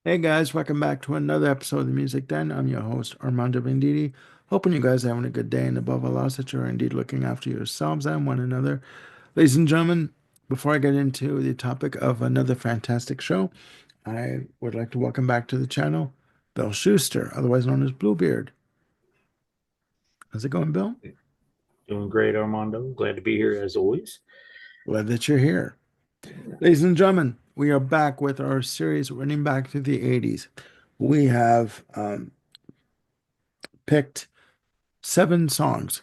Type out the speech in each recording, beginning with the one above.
Hey guys, welcome back to another episode of the Music Den. I'm your host, Armando Venditti. Hoping you guys are having a good day and above all else that you're indeed looking after yourselves and one another. Ladies and gentlemen, before I get into the topic of another fantastic show, I would like to welcome back to the channel Bill Schuster, otherwise known as Bluebeard. How's it going, Bill? Doing great, Armando. Glad to be here as always. Glad that you're here. Ladies and gentlemen, we are back with our series running back to the 80s. We have picked 7 songs,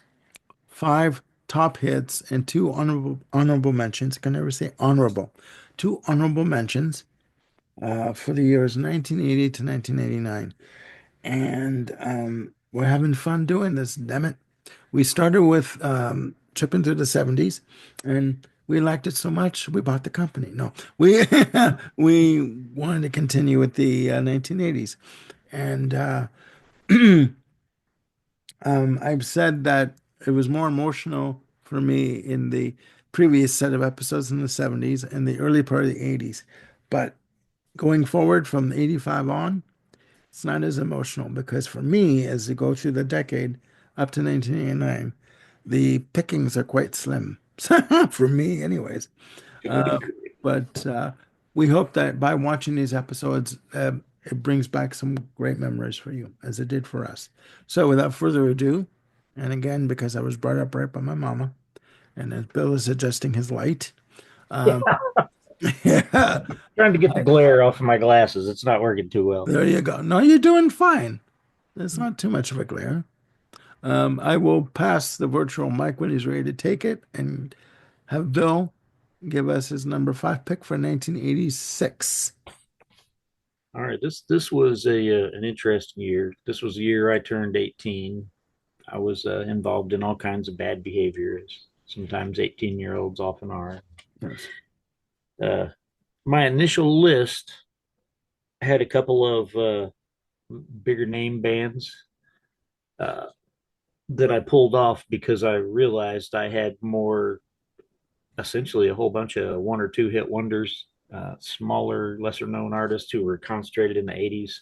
5 top hits, and two honorable mentions. I can never say honorable. Two honorable mentions for the years 1980 to 1989. And we're having fun doing this, damn it. We started with tripping through the 70s, and we liked it so much we bought the company. No, we we wanted to continue with the 1980s. And I've said that it was more emotional for me in the previous set of episodes in the 70s and the early part of the 80s. But going forward from 85 on, it's not as emotional because for me, as you go through the decade up to 1989, the pickings are quite slim. For me, anyways. I would Uh, agree. but we hope that by watching these episodes, it brings back some great memories for you, as it did for us. So, without further ado, and again, because I was brought up right by my mama, and as Bill is adjusting his light, um, yeah, Trying to get the glare off of my glasses. It's not working too well. there you go. No, you're doing fine. There's not too much of a glare. I will pass the virtual mic when he's ready to take it and have Bill give us his number 5 pick for 1986. All right, this was a an interesting year. This was the year I turned 18. I was involved in all kinds of bad behaviors. Sometimes 18-year-olds often are. Yes. Uh, my initial list had a couple of bigger name bands uh, that I pulled off because I realized I had more, essentially a whole bunch of one or two hit wonders, smaller, lesser known artists who were concentrated in the 80s.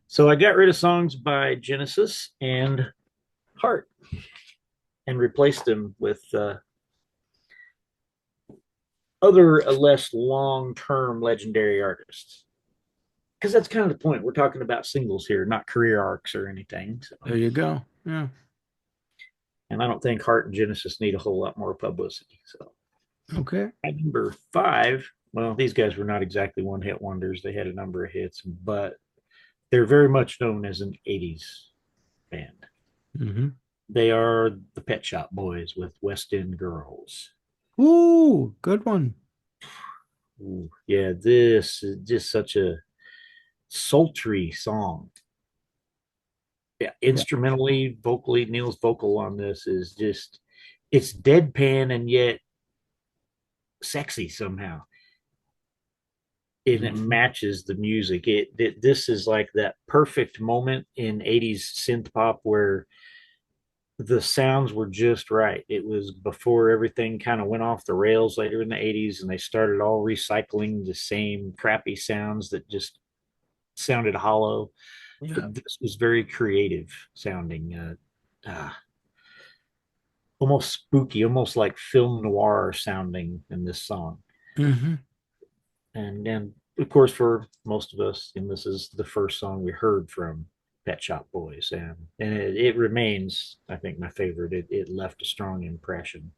So I got rid of songs by Genesis and Heart and replaced them with other less long term legendary artists. Because that's kind of the point. We're talking about singles here, not career arcs or anything. So, There you go. Yeah. and I don't think Heart and Genesis need a whole lot more publicity. So Okay. at number five, well, these guys were not exactly one hit wonders. They had a number of hits, but they're very much known as an 80s band. Hmm. They are the Pet Shop Boys with West End Girls. Ooh, good one. Ooh, yeah, this is just such a sultry song. Yeah, Yeah. instrumentally, vocally, Neil's vocal on this is just, it's deadpan and yet sexy somehow. And it Hmm. matches the music. This is like that perfect moment in 80s synth pop where the sounds were just right. It was before everything kind of went off the rails later in the 80s and they started all recycling the same crappy sounds that just sounded hollow. Yeah. But this was very creative sounding, almost spooky, almost like film noir sounding in this song. Hmm. And of course, for most of us, and this is the first song we heard from Pet Shop Boys, and it remains, I think, my favorite. It left a strong impression.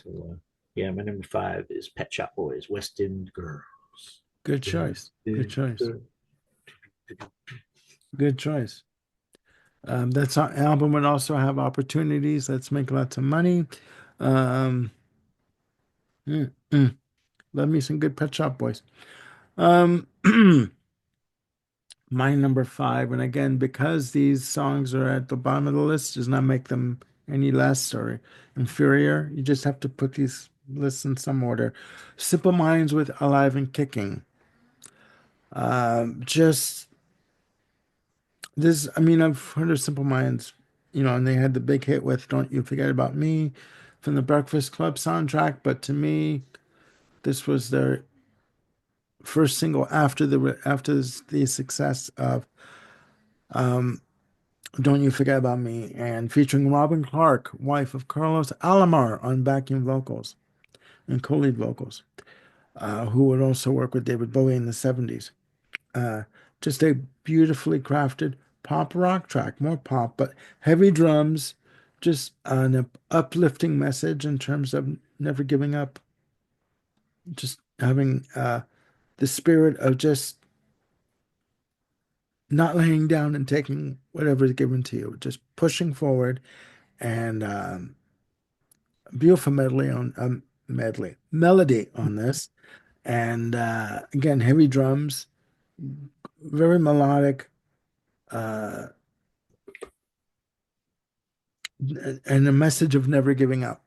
So, yeah, my number five is Pet Shop Boys, West End Girls. Good choice. Good choice. Good choice. That album would also have opportunities. Let's make lots of money. Um, mm, mm. Love me some good Pet Shop Boys. Um, my number 5, and again, because these songs are at the bottom of the list, does not make them any less or inferior. You just have to put these lists in some order. Simple Minds with Alive and Kicking. Just this, I mean, I've heard of Simple Minds, and they had the big hit with Don't You Forget About Me from the Breakfast Club soundtrack, but to me, this was their first single after the success of "Don't You Forget About Me" and featuring Robin Clark, wife of Carlos Alomar, on backing vocals and co-lead vocals, who would also work with David Bowie in the 70s. Uh, just a beautifully crafted pop rock track, more pop, but heavy drums, just an uplifting message in terms of never giving up, just having the spirit of just not laying down and taking whatever is given to you, just pushing forward, and beautiful melody on this, and again, heavy drums, very melodic, uh, and a message of never giving up.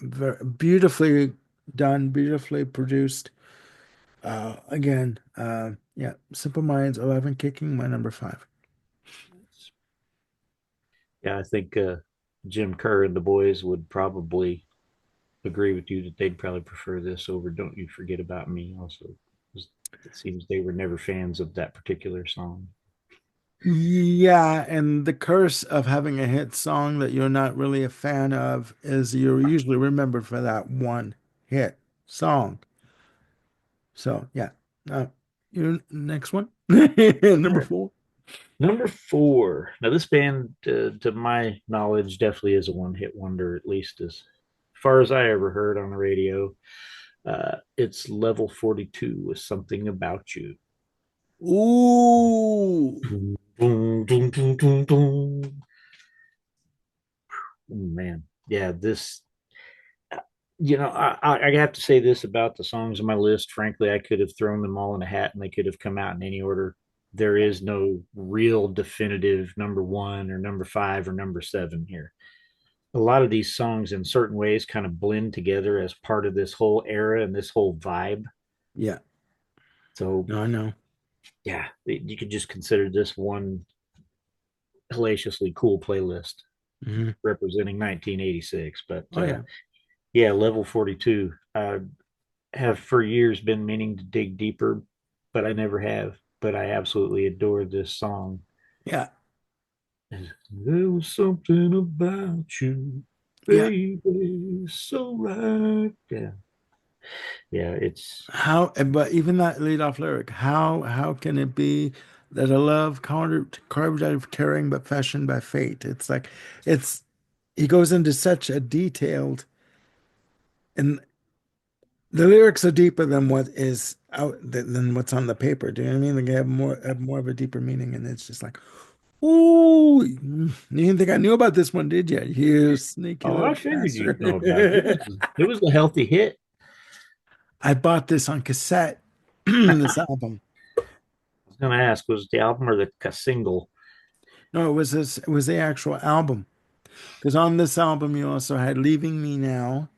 Very beautifully done, beautifully produced. Again, yeah, Simple Minds, 11 Kicking, my number five. Yeah, I think Jim Kerr and the boys would probably agree with you that they'd probably prefer this over "Don't You Forget About Me." Also, it seems they were never fans of that particular song. Yeah, and the curse of having a hit song that you're not really a fan of is you're usually remembered for that one hit song. So, yeah. Uh, your next one, All number right. four. Number four. Now, this band, to my knowledge, definitely is a one-hit wonder, at least as far as I ever heard on the radio. It's Level 42 with "Something About You." Ooh, Boom, boom, boom, boom, boom, boom. Oh, man, yeah, this. I have to say this about the songs on my list. Frankly, I could have thrown them all in a hat and they could have come out in any order. There is no real definitive number one or number five or number seven here. A lot of these songs, in certain ways, kind of blend together as part of this whole era and this whole vibe. yeah. So, No, I know. yeah, you could just consider this one hellaciously cool playlist Hmm. representing 1986. But Oh, yeah. yeah, Level 42. Have for years been meaning to dig deeper, but I never have. But I absolutely adore this song. Yeah. There was something about you, Yeah. baby, so right. Yeah, yeah. It's But even that lead off lyric, how can it be that a love carved out of caring but fashioned by fate? It's like it's he goes into such a detailed, and the lyrics are deeper than what is out than what's on the paper. Do you know what I mean? Like they have more of a deeper meaning, and it's just like, ooh, you didn't think I knew about this one, did you? You sneaky oh, I little figured you'd know about it. bastard. It was a healthy hit. I bought this on cassette, I this album. was gonna ask, was it the album or the single? No, it was the actual album. Because on this album you also had "Leaving Me Now,"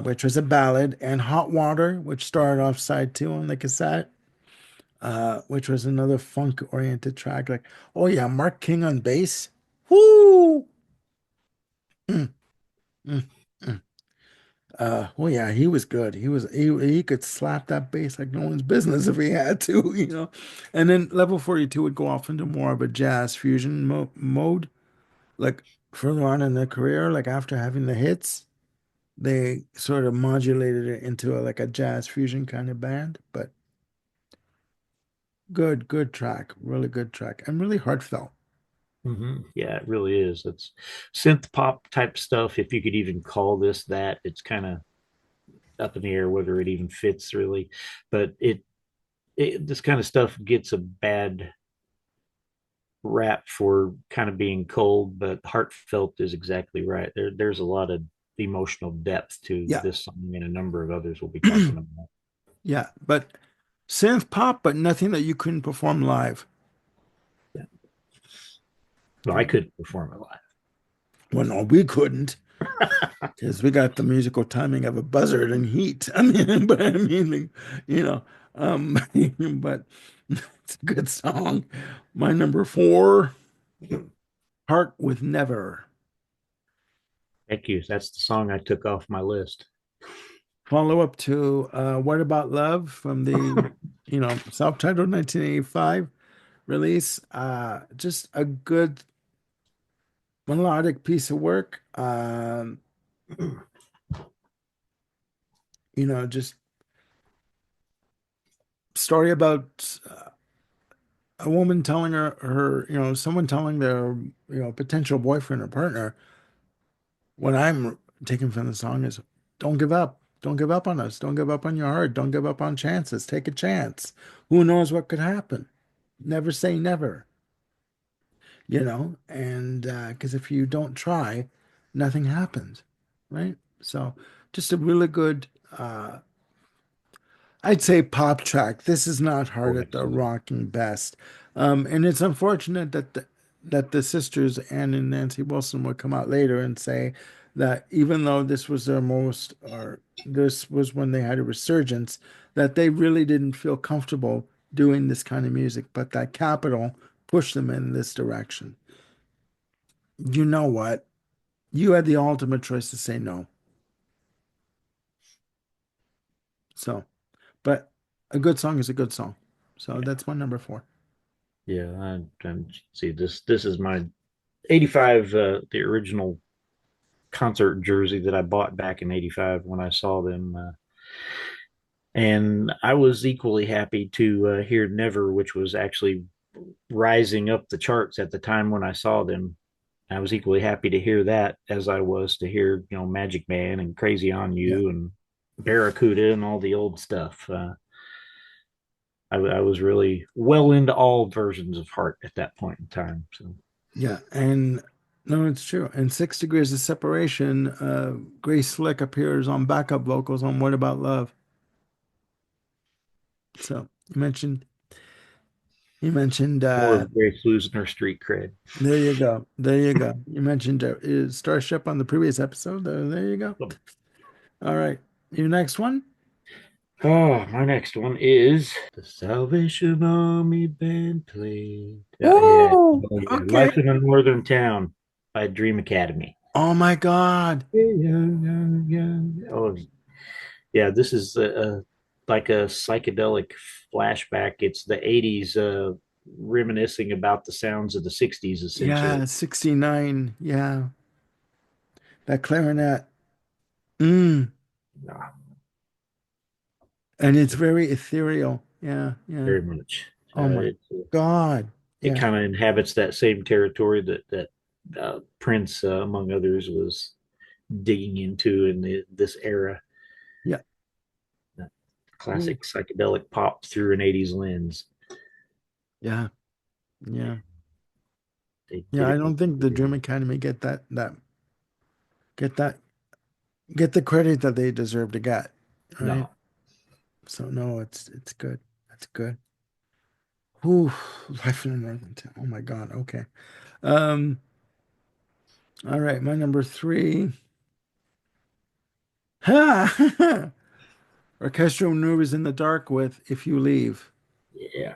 which was a ballad, and "Hot Water," which started off side two on the cassette, which was another funk-oriented track. Like, oh yeah, Mark King on bass. Whoo! Mm, mm, mm. Oh yeah, he was good. He could slap that bass like no one's business if he had to, you know. And then Level 42 would go off into more of a jazz fusion mode, like further on in their career, like after having the hits, they sort of modulated it into like a jazz fusion kind of band. But good track, really good track, and really heartfelt. Yeah, it really is. It's synth pop type stuff. If you could even call this that, it's kind of up in the air whether it even fits really. But this kind of stuff gets a bad rap for kind of being cold, but heartfelt is exactly right. There's a lot of emotional depth to Yeah, this song and a number of others we'll be talking about. yeah, but synth pop, but nothing that you couldn't perform live. Yeah. Well, I couldn't perform it live. Well, no, we couldn't because we got the musical timing of a buzzard and heat. I mean, but I mean, like, you know, um, but it's a good song. My number four, "Heart with Never." Thank you. That's the song I took off my list. follow up to What About Love from the, self-titled 1985 release. Just a good melodic piece of work. Just story about a woman telling someone telling their, potential boyfriend or partner, what I'm taking from the song is don't give up. Don't give up on us. Don't give up on your heart. Don't give up on chances. Take a chance. Who knows what could happen? Never say never, and because if you don't try, nothing happens, right? So just a really good, I'd say pop track. This is not hard Oh, at the excellent. rocking best. And it's unfortunate that the sisters Ann and Nancy Wilson would come out later and say that even though this was their most, or this was when they had a resurgence, that they really didn't feel comfortable doing this kind of music, but that Capitol pushed them in this direction. You know what? You had the ultimate choice to say no. So, but a good song is a good song. So Yeah, that's my number four. yeah. I'm see this. This is my '85, the original concert jersey that I bought back in '85 when I saw them. And I was equally happy to hear Never, which was actually rising up the charts at the time when I saw them. I was equally happy to hear that as I was to hear, Magic Man and Crazy on Yeah. You and Barracuda and all the old stuff. I was really well into all versions of Heart at that point in time. So, Yeah, and no, it's true. And 6 Degrees of Separation, Grace Slick appears on backup vocals on What About Love. So you mentioned, more of Grace losing her street cred. there you go. There you go. You mentioned Starship on the previous episode. There you go. All right. Your next one? Oh, my next one is the Salvation Army band played. Yeah. Oh, Oh, yeah. okay. Life in a Northern Town by Dream Academy. Oh my God. Yeah, yeah, yeah, yeah. Oh, yeah. This is like a psychedelic flashback. It's the '80s, reminiscing about the sounds of the '60s, essentially. Yeah, 69. Yeah. That clarinet. Mm. Ah, And it's very ethereal. Yeah, yeah. very much. Oh my It God. it Yeah. kind of inhabits that same territory that Prince, among others, was digging into in this era. Yeah. That Ooh. classic psychedelic pop through an '80s lens. Yeah. Yeah. They Yeah, did I it don't with think the Dream Academy get that get the credit that they deserve to get. Right? no. So no, it's good. That's good. Ooh, Life in a Northern Town. Oh my God. Okay. Um, all right, my number three. Ha! Orchestral Maneuvers in the Dark with If You Leave. Yeah,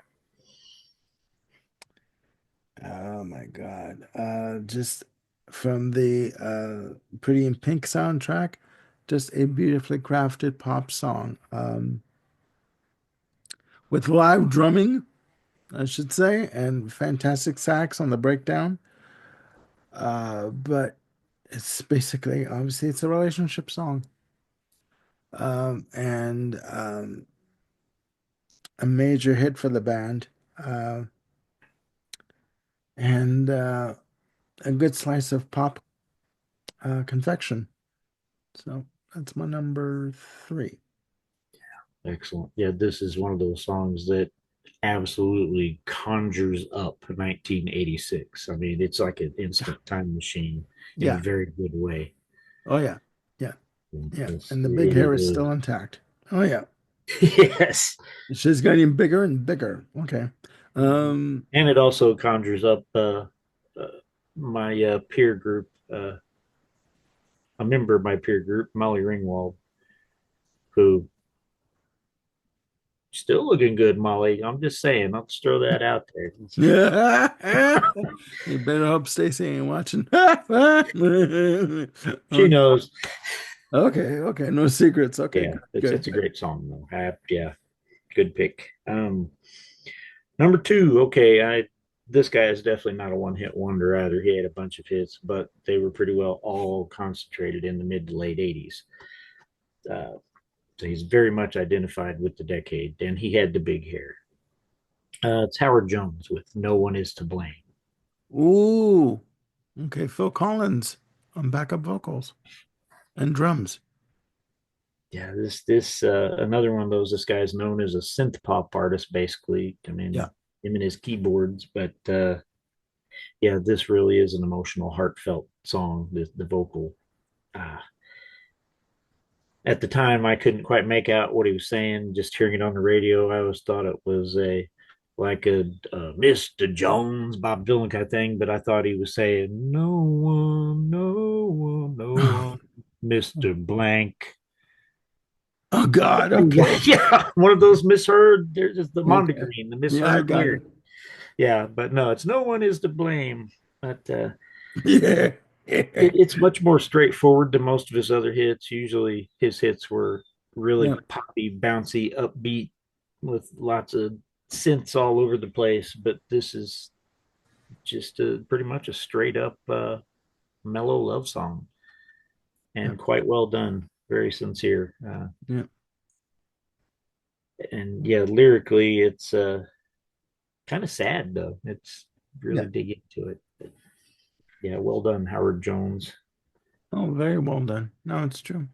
Oh my God. Just from the Pretty in Pink soundtrack, just a beautifully crafted pop song. With live drumming, I should say, and fantastic sax on the breakdown. But it's basically, obviously, it's a relationship song. And a major hit for the band. Uh, and a good slice of pop confection. So that's my number three. excellent. Yeah, this is one of those songs that absolutely conjures up 1986. I mean, it's like an Yeah. instant time machine in a Yeah. very good way. Oh, yeah. Yeah. Yeah. It's, And the big it hair is is, still intact. Oh, yeah. yes. She's getting bigger and bigger. Okay. Um, And it also conjures up my peer group, a member of my peer group, Molly Ringwald, who still looking good, Molly. I'm just saying, I'll just throw that out there. you better hope Stacy ain't watching. She Okay. knows. Okay, okay, no secrets. Okay, Yeah, good, it's good. a great song though. Yeah, good pick. Number two, okay, I this guy is definitely not a one hit wonder either. He had a bunch of hits, but they were pretty well all concentrated in the mid to late '80s. So he's very much identified with the decade, and he had the big hair. It's Howard Jones with "No One Is to Blame." Ooh, okay, Phil Collins on backup vocals and drums. Yeah, this another one of those. This guy's known as a synth pop artist, basically. I Yeah, mean, him and his keyboards, but yeah, this really is an emotional, heartfelt song. The vocal. Uh, at the time, I couldn't quite make out what he was saying. Just hearing it on the radio, I always thought it was a like a Mr. Jones, Bob Dylan kind of thing. But I thought he was saying, "No one, no one, no one, Mr. Blank." oh God, okay, Yeah, one of those misheard. There's just the okay, mondegreen, the yeah, I misheard got lyric. it. Yeah, but no, it's no one is to blame. But Yeah, yeah, it's much more straightforward than most of his other hits. Usually, his hits were really yeah, poppy, bouncy, upbeat, with lots of synths all over the place. But this is just pretty much a straight up mellow love song, yeah, and quite well done. Very sincere. yeah, And yeah, lyrically, it's kind of sad though. It's yeah. really dig into it. But yeah, well done, Howard Jones. Oh, very well done. No, it's true.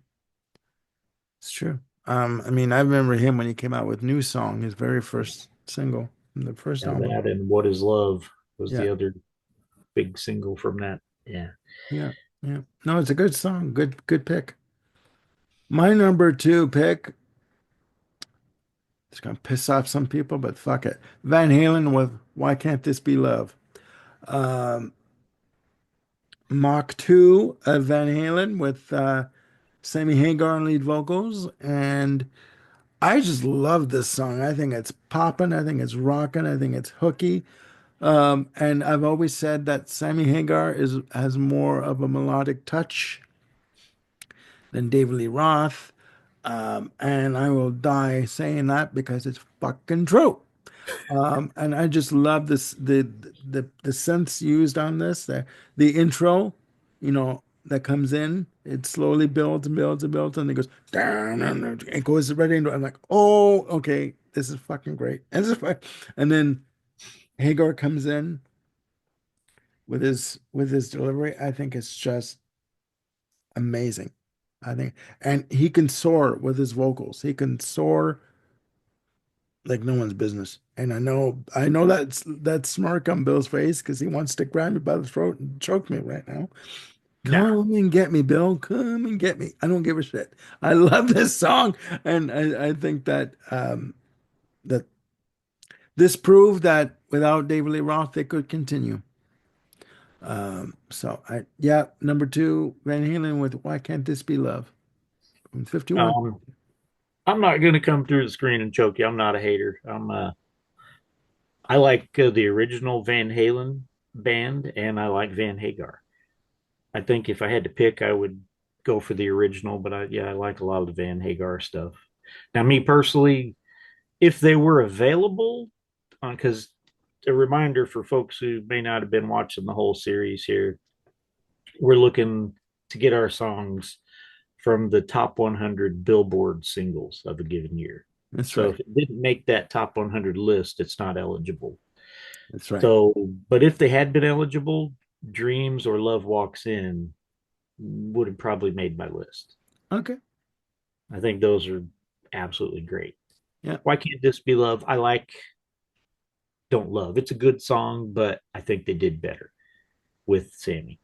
It's true. I mean, I remember him when he came out with New Song, his very first single from the first Yeah, album. that and What Is Love was Yeah, the other big single from that. Yeah. yeah, yeah. No, it's a good song. Good pick. My number two pick. It's gonna piss off some people, but fuck it. Van Halen with "Why Can't This Be Love?" Um, Mach 2 of Van Halen with Sammy Hagar on lead vocals, and I just love this song. I think it's popping. I think it's rocking. I think it's hooky. And I've always said that Sammy Hagar is has more of a melodic touch than David Lee Roth. And I will die saying that because it's fucking true. And I just love this the synths used on this, the intro, that comes in. It slowly builds and builds and builds, and it goes down and it goes right into. I'm like, oh, okay, this is fucking great. And then Hagar comes in with his delivery. I think it's just amazing. I think, and he can soar with his vocals. He can soar like no one's business. And I know that smirk on Bill's face because he wants to grab me by the throat and choke me right now. Nah. Come and get me, Bill. Come and get me. I don't give a shit. I love this song, and I think that this proved that without David Lee Roth, they could continue. So yeah, number two, Van Halen with "Why Can't This Be Love?" From 51. Um, I'm not gonna come through the screen and choke you. I'm not a hater. I like the original Van Halen band, and I like Van Hagar. I think if I had to pick, I would go for the original. But I like a lot of the Van Hagar stuff. Now, me personally, if they were available, because a reminder for folks who may not have been watching the whole series here, we're looking to get our songs from the top 100 Billboard singles of a given year. That's So right. if it didn't make that top 100 list, it's not eligible. That's right. So, but if they had been eligible, Dreams or Love Walks In would have probably made my list. Okay. I think those are absolutely great. Yeah. Why can't this be love? I like Don't Love. It's a good song, but I think they did better with Sammy.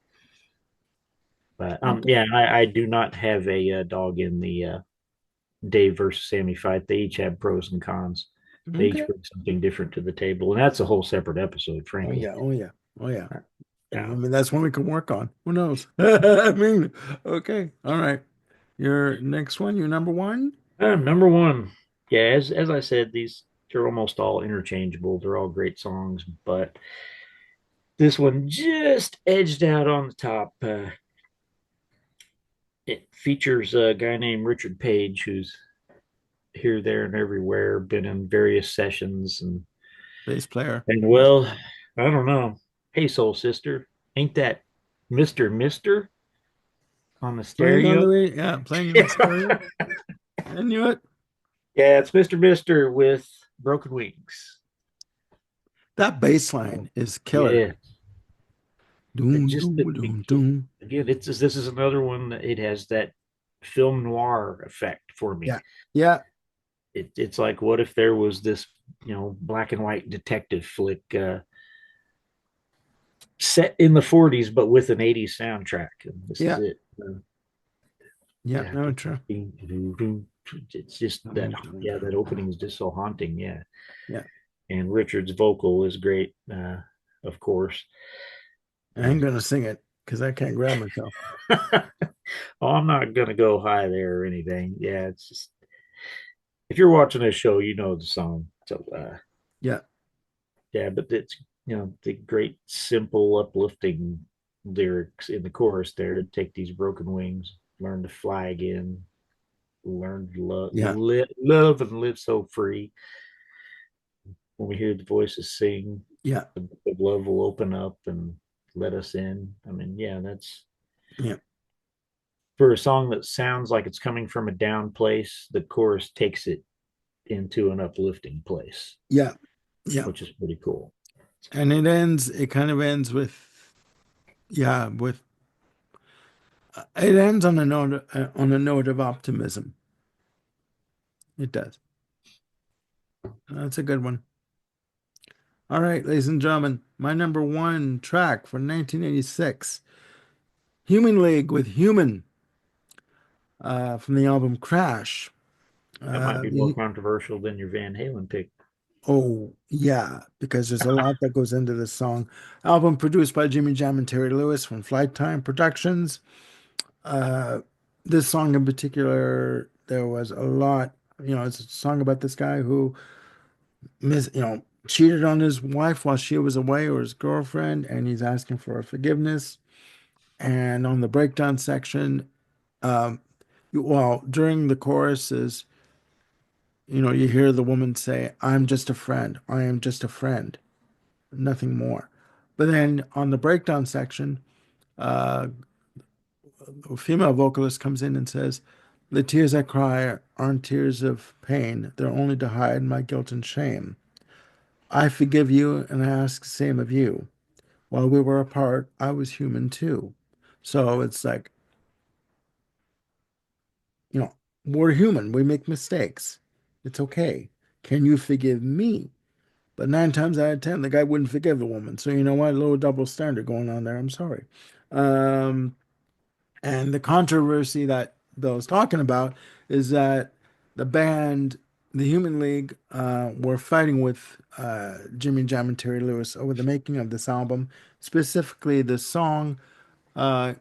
But Okay. yeah, I do not have a dog in the Dave versus Sammy fight. They each have pros and cons. They each Okay. bring something different to the table, and that's a whole separate episode, Oh frankly. yeah. Oh yeah. Oh yeah. And I Yeah. mean, that's one we can work on. Who knows? I mean, okay. All right. Your next one, your number one? Number one, yeah, as I said, these they're almost all interchangeable. They're all great songs, but this one just edged out on the top. It features a guy named Richard Page who's here, there, and everywhere, been in various sessions Bass player. and well, I don't know. Hey, soul sister, ain't that Mister on the Playing on stereo? the radio, yeah, playing in the Yeah, stereo. I knew it. yeah, it's Mister with broken wings. That bass line is killer. Yeah, it Doom, just doom, doom, doom. again, it's this is another one that it has that film noir effect for me. Yeah, yeah, It's like, what if there was this, black and white detective flick set in the 40s, but with an 80s soundtrack. And this is yeah, it. yeah. Yeah. No, true. It's just that, Doom, doom, yeah, that doom. opening is just so haunting. Yeah. Yeah, And Richard's vocal is great, of course. I ain't And gonna sing it because I can't grab myself. oh, I'm not going to go high there or anything. Yeah. It's just, if you're watching this show, you know the song. So, Yeah, yeah, but it's, the great, simple, uplifting lyrics in the chorus there to take these broken wings, learn to fly again, learn to yeah, love and live so free. When we hear the voices sing, yeah, the love will open up and let us in. I mean, yeah, that's yeah, for a song that sounds like it's coming from a down place, the chorus takes it into an uplifting place, yeah, yeah. which is pretty cool. And it ends. It kind of ends with yeah, with it ends on a note of optimism. It does. That's a good one. All right, ladies and gentlemen, my number one track for 1986, Human League with Human, from the album Crash. That might be more The controversial than your Van Halen pick. Oh, yeah, because there's a lot that goes into this song. Album produced by Jimmy Jam and Terry Lewis from Flight Time Productions. Uh, this song in particular, there was a lot, it's a song about this guy who cheated on his wife while she was away or his girlfriend, and he's asking for her forgiveness. And on the breakdown section, um, during the choruses, you hear the woman say, "I'm just a friend. I am just a friend." Nothing more. But then on the breakdown section, uh, a female vocalist comes in and says, "The tears I cry aren't tears of pain. They're only to hide my guilt and shame. I forgive you and I ask the same of you. While we were apart, I was human too." So it's like, you know, we're human. We make mistakes. It's okay. Can you forgive me? But nine times out of ten, the guy wouldn't forgive the woman. So you know what? A little double standard going on there. I'm sorry. Um, And the controversy that Bill's talking about is that the band, the Human League, were fighting with Jimmy Jam and Terry Lewis over the making of this album, specifically the song.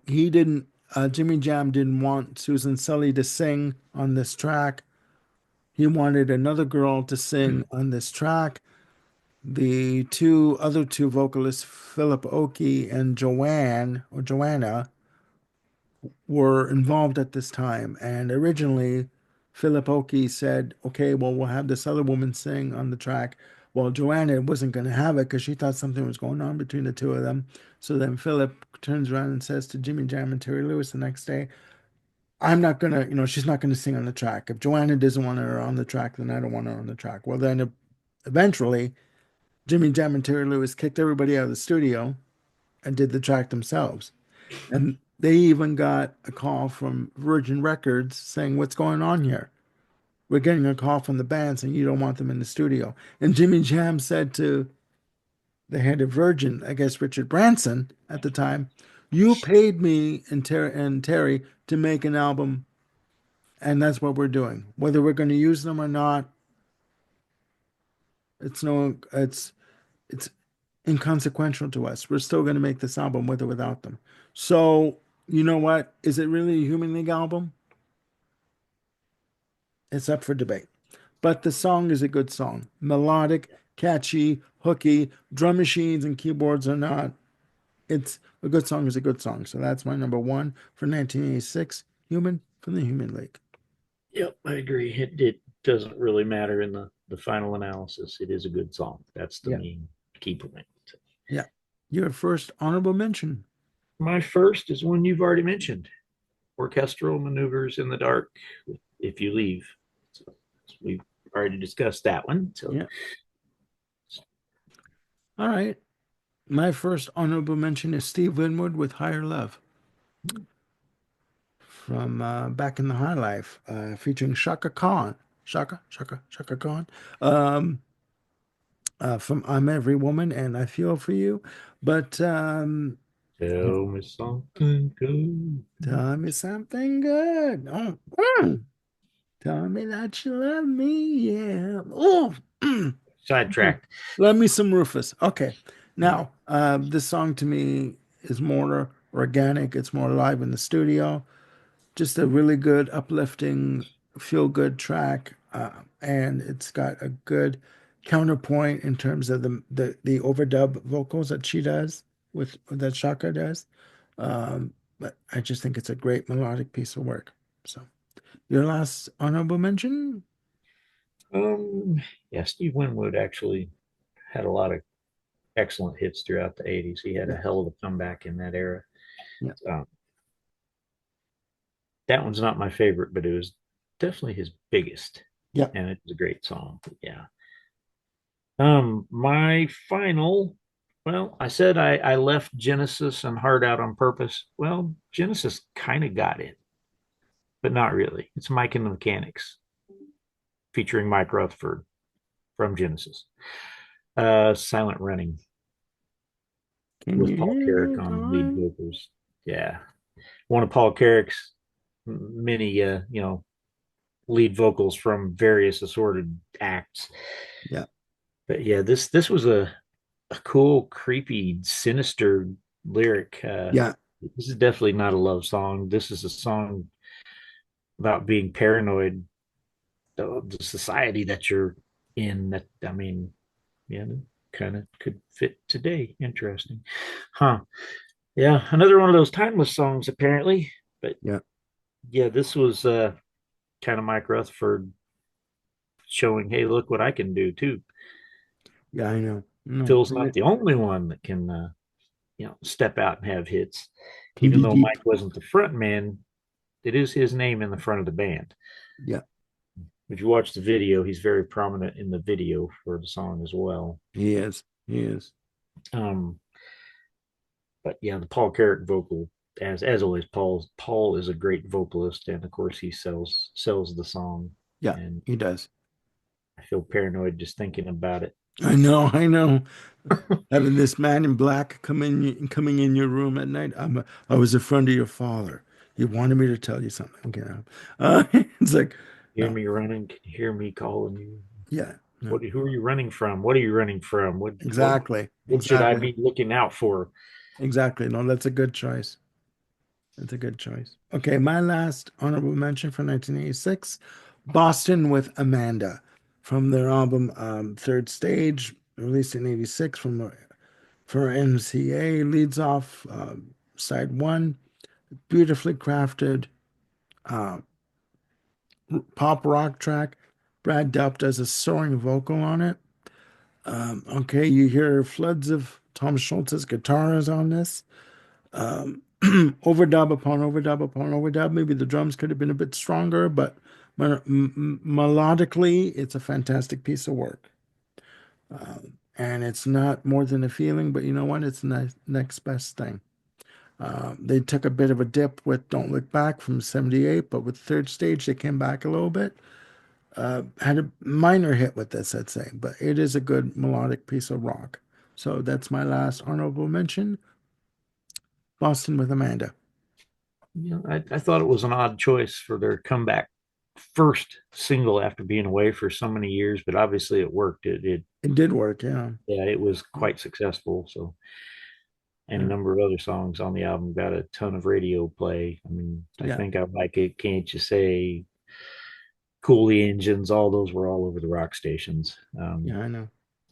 He didn't, Jimmy Jam didn't want Susan Sully to sing on this track. He wanted another girl to sing on this track. The other two vocalists, Philip Oakey and Joanna, were involved at this time. And originally, Philip Oakey said, okay, well, we'll have this other woman sing on the track. Well, Joanna wasn't going to have it because she thought something was going on between the two of them. So then Philip turns around and says to Jimmy Jam and Terry Lewis the next day, I'm not going to, she's not going to sing on the track. If Joanna doesn't want her on the track, then I don't want her on the track. Well, then eventually, Jimmy Jam and Terry Lewis kicked everybody out of the studio and did the track themselves. And they even got a call from Virgin Records saying, "What's going on here? We're getting a call from the band saying you don't want them in the studio." And Jimmy Jam said to the head of Virgin, I guess Richard Branson at the time, "You paid me and Terry to make an album, and that's what we're doing. Whether we're going to use them or not, it's inconsequential to us. We're still going to make this album with or without them." So, you know what? Is it really a Human League album? It's up for debate. But the song is a good song. Melodic, catchy, hooky, drum machines and keyboards are not. It's a good song is a good song. So that's my number one for 1986. Human from the Human League. Yep, I agree. It doesn't really matter in the final analysis. It is a good song. That's the Yeah, main key point. yeah. Your first honorable mention. My first is one you've already mentioned: orchestral maneuvers in the dark. If you leave, so we've already discussed that one. So Yeah. All right. My first honorable mention is Steve Winwood with Higher Love from Back in the High Life, featuring Shaka Khan. Shaka Khan. Um, from I'm Every Woman and I Feel for You. But tell me something good. tell me something good. Oh, tell me that you love me. Yeah. Oh, Sidetracked. love me some Rufus. Okay. Now, this song to me is more organic. It's more live in the studio. Just a really good, uplifting, feel good track. And it's got a good counterpoint in terms of the overdub vocals that she does with that Shaka does. But I just think it's a great melodic piece of work. So, your last honorable mention? Um, yeah, Steve Winwood actually had a lot of excellent hits throughout the 80s. He had a Yeah, hell of a comeback in that era. yeah, Um, that one's not my favorite, but it was definitely his biggest, yeah, and it was a great song. Yeah. My final, well, I said I left Genesis and Hard Out on purpose. Well, Genesis kind of got it, but not really. It's Mike and the Mechanics featuring Mike Rutherford from Genesis. Silent Running Can with you Paul hear Carrick me on lead calling? vocals. Yeah, one of Paul Carrick's many, lead vocals from various assorted acts. Yeah, But yeah, this was a cool, creepy, sinister lyric. yeah, This is definitely not a love song. This is a song about being paranoid of the society that you're in. That I mean, yeah, kind of could fit today. Interesting, huh? Yeah, another one of those timeless songs, apparently. But yeah, yeah, this was kind of Mike Rutherford showing, hey, look what I can do too. yeah, I know. No, Phil's not the only one that can, step out and have hits. can Even be though deep. Mike wasn't the front man, it is his name in the front of the band. Yeah, If you watch the video, he's very prominent in the video for the song as well. he is. He is. Um, but yeah, the Paul Carrick vocal, as always, Paul is a great vocalist, and of course he sells the song. Yeah, And he does. I feel paranoid just thinking about it. I know. I know. Having this man in black coming in your room at night. I was a friend of your father. He wanted me to tell you something. It's like, Hear no, me running? Can you hear me calling you? yeah, no, What? Who are you running from? What are you running from? exactly, What should I exactly, be looking out for? exactly. No, that's a good choice. That's a good choice. Okay, my last honorable mention for 1986, Boston with Amanda, from their album Third Stage, released in '86 for MCA, leads off side one, beautifully crafted uh, pop rock track. Brad Delp does a soaring vocal on it. Okay, you hear floods of Tom Schultz's guitars on this. Overdub upon overdub upon overdub. Maybe the drums could have been a bit stronger, but melodically, it's a fantastic piece of work. And it's not more than a feeling, but you know what? It's the next best thing. They took a bit of a dip with Don't Look Back from '78, but with Third Stage, they came back a little bit. Had a minor hit with this, I'd say, but it is a good melodic piece of rock. So that's my last honorable mention, Boston with Amanda. I thought it was an odd choice for their comeback first single after being away for so many years, but obviously it worked. It did work, yeah. Yeah, it was quite successful. So, and a Yeah. number of other songs on the album got a ton of radio play. I mean, I Yeah. think I like it. Can't you say? Cool the engines. All those were all over the rock stations. Yeah, I know.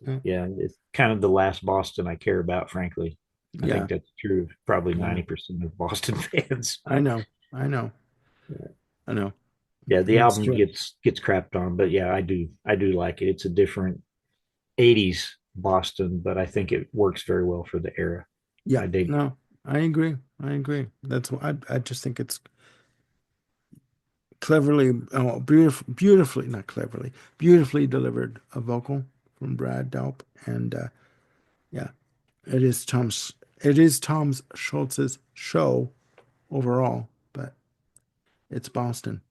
Yeah. Yeah, it's kind of the last Boston I care about, frankly. I Yeah. think that's true of probably Yeah. 90% of Boston fans. I know. I know. I know. Yeah, the That's album true. gets crapped on, but yeah, I do like it. It's a different 80s Boston, but I think it works very well for the era. Yeah, I dig. no, I agree. I agree. That's why I just think it's cleverly, oh, beautifully, not cleverly, beautifully delivered a vocal from Brad Delp, and yeah, it is Tom's Schultz's show overall, but it's Boston.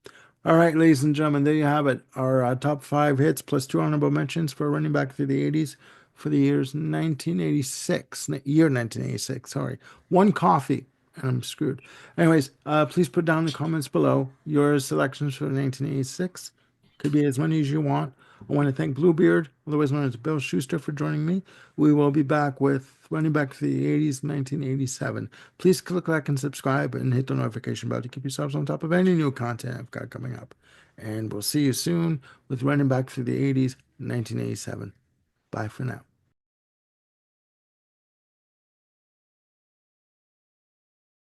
All right, ladies and gentlemen, there you have it. Our top five hits plus two honorable mentions for running back through the 80s for the years 1986, year 1986, sorry. One coffee, and I'm screwed. Anyways, please put down in the comments below your selections for 1986. Could be as many as you want. I want to thank Bluebeard, otherwise known as Bill Schuster, for joining me. We will be back with running back through the 80s, 1987. Please click like and subscribe and hit the notification bell to keep yourselves on top of any new content I've got coming up. And we'll see you soon with running back through the 80s, 1987. Bye for now.